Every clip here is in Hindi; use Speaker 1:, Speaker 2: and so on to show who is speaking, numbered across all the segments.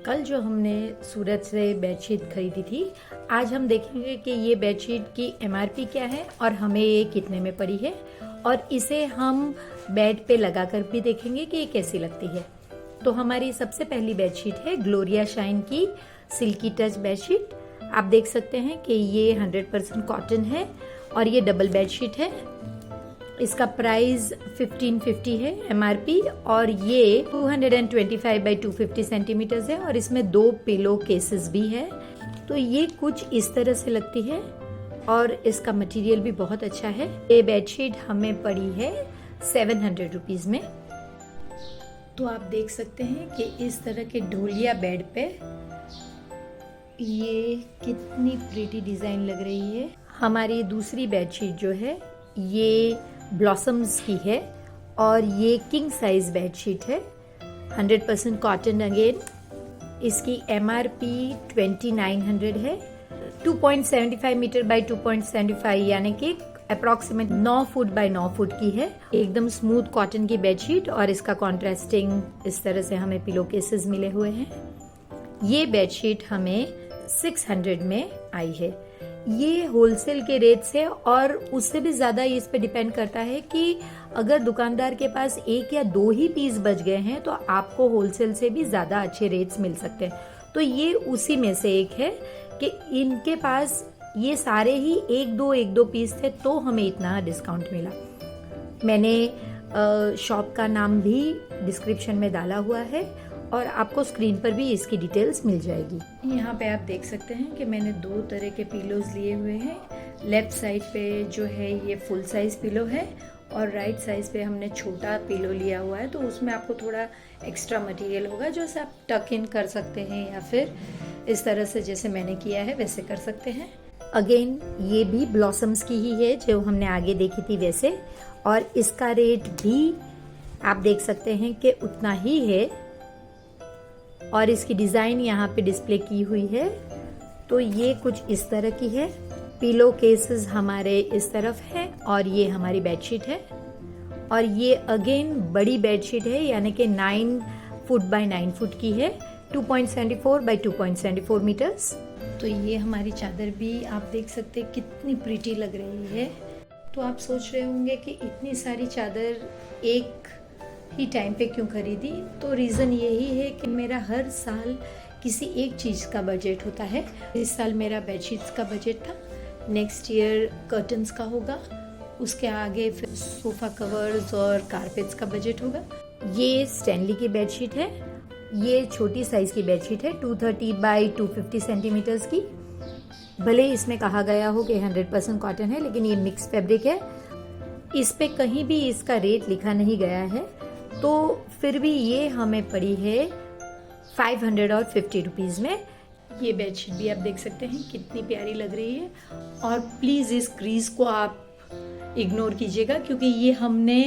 Speaker 1: कल जो हमने सूरत से बेडशीट खरीदी थी, आज हम देखेंगे कि ये बेडशीट की एमआरपी क्या है और हमें ये कितने में पड़ी है, और इसे हम बेड पे लगाकर भी देखेंगे कि ये कैसी लगती है। तो हमारी सबसे पहली बेडशीट है ग्लोरिया शाइन की सिल्की टच बेडशीट। आप देख सकते हैं कि ये 100% कॉटन है और ये डबल बेडशीट है। इसका प्राइस 1550 है एमआरपी, और ये 225 बाई 250 सेंटीमीटर है और इसमें 2 पिलो केसेस भी है। तो ये कुछ इस तरह से लगती है और इसका मटेरियल भी बहुत अच्छा है। ये बेडशीट हमें पड़ी है 700 रुपीज में। तो आप देख सकते हैं कि इस तरह के ढोलिया बेड पे ये कितनी प्रीटी डिजाइन लग रही है। हमारी दूसरी बेडशीट जो है ये ब्लॉसम्स की है और ये किंग साइज बेडशीट है, 100% कॉटन अगेन। इसकी एमआरपी 2900 है। 2.75 मीटर बाई 2.75 यानी कि अप्रोक्सीमेट 9 फुट बाय 9 फुट की है। एकदम स्मूथ कॉटन की बेडशीट और इसका कॉन्ट्रास्टिंग इस तरह से हमें पिलो केसेस मिले हुए हैं। ये बेडशीट हमें 600 में आई है। ये होलसेल के रेट से, और उससे भी ज्यादा इस पे डिपेंड करता है कि अगर दुकानदार के पास 1 या 2 ही पीस बच गए हैं तो आपको होलसेल से भी ज्यादा अच्छे रेट्स मिल सकते हैं। तो ये उसी में से एक है कि इनके पास ये सारे ही 1-2 पीस थे तो हमें इतना डिस्काउंट मिला। मैंने शॉप का नाम भी डिस्क्रिप्शन में डाला हुआ है और आपको स्क्रीन पर भी इसकी डिटेल्स मिल जाएगी। यहाँ पे आप देख सकते हैं कि मैंने 2 तरह के पिलोज लिए हुए हैं। लेफ्ट साइड पे जो है ये फुल साइज पिलो है और राइट साइड पे हमने छोटा पिलो लिया हुआ है। तो उसमें आपको थोड़ा एक्स्ट्रा मटेरियल होगा जो से आप टक इन कर सकते हैं या फिर इस तरह से जैसे मैंने किया है वैसे कर सकते हैं। अगेन ये भी ब्लॉसम्स की ही है जो हमने आगे देखी थी वैसे, और इसका रेट भी आप देख सकते हैं कि उतना ही है और इसकी डिजाइन यहाँ पे डिस्प्ले की हुई है। तो ये कुछ इस तरह की है। पिलो केसेस हमारे इस तरफ है और ये हमारी बेडशीट है, और ये अगेन बड़ी बेडशीट है यानी कि 9 फुट बाय 9 फुट की है, 2.74 बाय 2.74 मीटर्स। तो ये हमारी चादर भी आप देख सकते हैं कितनी प्रीटी लग रही है। तो आप सोच रहे होंगे कि इतनी सारी चादर एक ही टाइम पे क्यों खरीदी। तो रीज़न यही है कि मेरा हर साल किसी एक चीज़ का बजट होता है। इस साल मेरा बेडशीट्स का बजट था, नेक्स्ट ईयर कर्टन्स का होगा, उसके आगे फिर सोफ़ा कवर्स और कारपेट्स का बजट होगा। ये स्टैनली की बेडशीट है। ये छोटी साइज़ की बेडशीट है 230 बाई 250 सेंटीमीटर्स की। भले इसमें कहा गया हो कि 100% कॉटन है, लेकिन ये मिक्स फैब्रिक है। इस पे कहीं भी इसका रेट लिखा नहीं गया है, तो फिर भी ये हमें पड़ी है 550 रुपीज़ में। ये बेडशीट भी आप देख सकते हैं कितनी प्यारी लग रही है। और प्लीज़ इस क्रीज को आप इग्नोर कीजिएगा क्योंकि ये हमने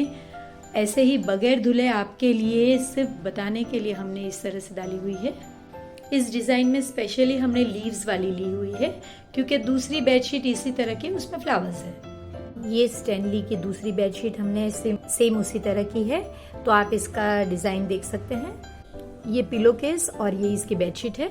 Speaker 1: ऐसे ही बगैर धुले आपके लिए सिर्फ बताने के लिए हमने इस तरह से डाली हुई है। इस डिज़ाइन में स्पेशली हमने लीव्स वाली ली हुई है क्योंकि दूसरी बेडशीट इसी तरह की उसमें फ्लावर्स है। ये स्टैनली की दूसरी बेडशीट हमने सेम उसी तरह की है, तो आप इसका डिज़ाइन देख सकते हैं। ये पिलो केस और ये इसकी बेडशीट है।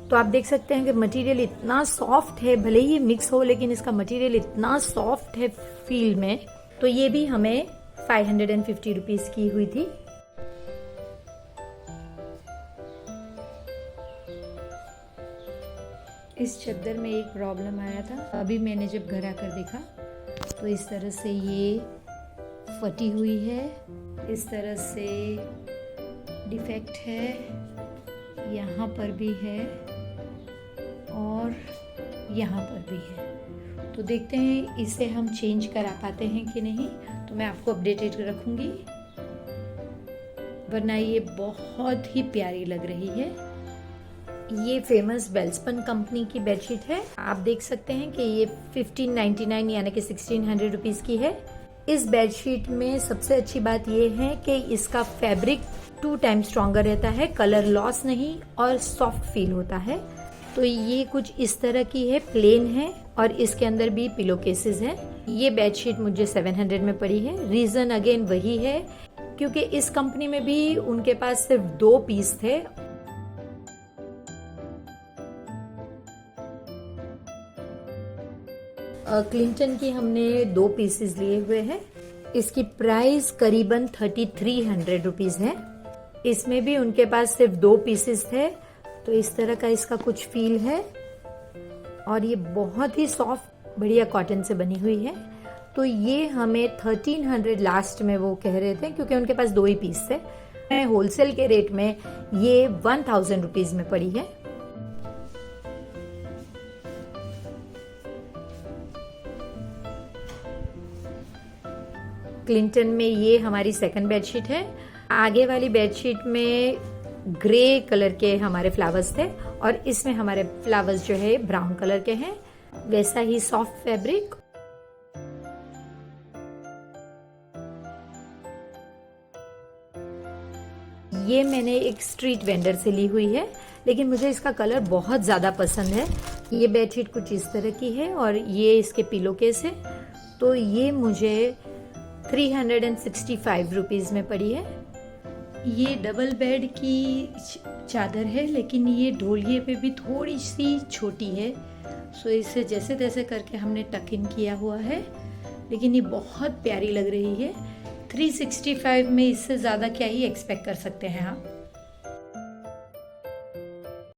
Speaker 1: तो आप देख सकते हैं कि मटेरियल इतना सॉफ्ट है, भले ही मिक्स हो लेकिन इसका मटेरियल इतना सॉफ्ट है फील में। तो ये भी हमें 550 रुपीज़ की हुई थी। इस चादर में एक प्रॉब्लम आया था, अभी मैंने जब घर आकर देखा तो इस तरह से ये फटी हुई है, इस तरह से डिफेक्ट है, यहाँ पर भी है और यहाँ पर भी है। तो देखते हैं इसे हम चेंज करा पाते हैं कि नहीं, तो मैं आपको अपडेटेड रखूंगी। वरना ये बहुत ही प्यारी लग रही है। ये फेमस वेल्सपन कंपनी की बेडशीट है। आप देख सकते हैं कि ये 1599 यानी कि 1600 रुपीज़ की है। इस बेडशीट में सबसे अच्छी बात ये है कि इसका फैब्रिक 2 टाइम स्ट्रॉन्गर रहता है, कलर लॉस नहीं और सॉफ्ट फील होता है। तो ये कुछ इस तरह की है, प्लेन है और इसके अंदर भी पिलो केसेस हैं। ये बेडशीट मुझे 700 में पड़ी है। रीज़न अगेन वही है क्योंकि इस कंपनी में भी उनके पास सिर्फ 2 पीस थे क्लिंटन की हमने 2 पीसेस लिए हुए हैं। इसकी प्राइस करीबन 3300 रुपीज है। इसमें भी उनके पास सिर्फ 2 पीसेस थे, तो इस तरह का इसका कुछ फील है और ये बहुत ही सॉफ्ट बढ़िया कॉटन से बनी हुई है। तो ये हमें 1300 लास्ट में वो कह रहे थे, क्योंकि उनके पास 2 ही पीस थे। होलसेल के रेट में ये 1000 रुपीज में पड़ी है। क्लिंटन में ये हमारी सेकंड बेडशीट है। आगे वाली बेडशीट में ग्रे कलर के हमारे फ्लावर्स थे और इसमें हमारे फ्लावर्स जो है ब्राउन कलर के हैं, वैसा ही सॉफ्ट फैब्रिक। ये मैंने एक स्ट्रीट वेंडर से ली हुई है, लेकिन मुझे इसका कलर बहुत ज्यादा पसंद है। ये बेडशीट कुछ इस तरह की है और ये इसके पिलो केस है। तो ये मुझे 365 रुपीज में पड़ी है। ये डबल बेड की चादर है, लेकिन ये ढोलिये पे भी थोड़ी सी छोटी है, सो इसे जैसे तैसे करके हमने टक इन किया हुआ है, लेकिन ये बहुत प्यारी लग रही है। 365 में इससे ज़्यादा क्या ही एक्सपेक्ट कर सकते हैं आप।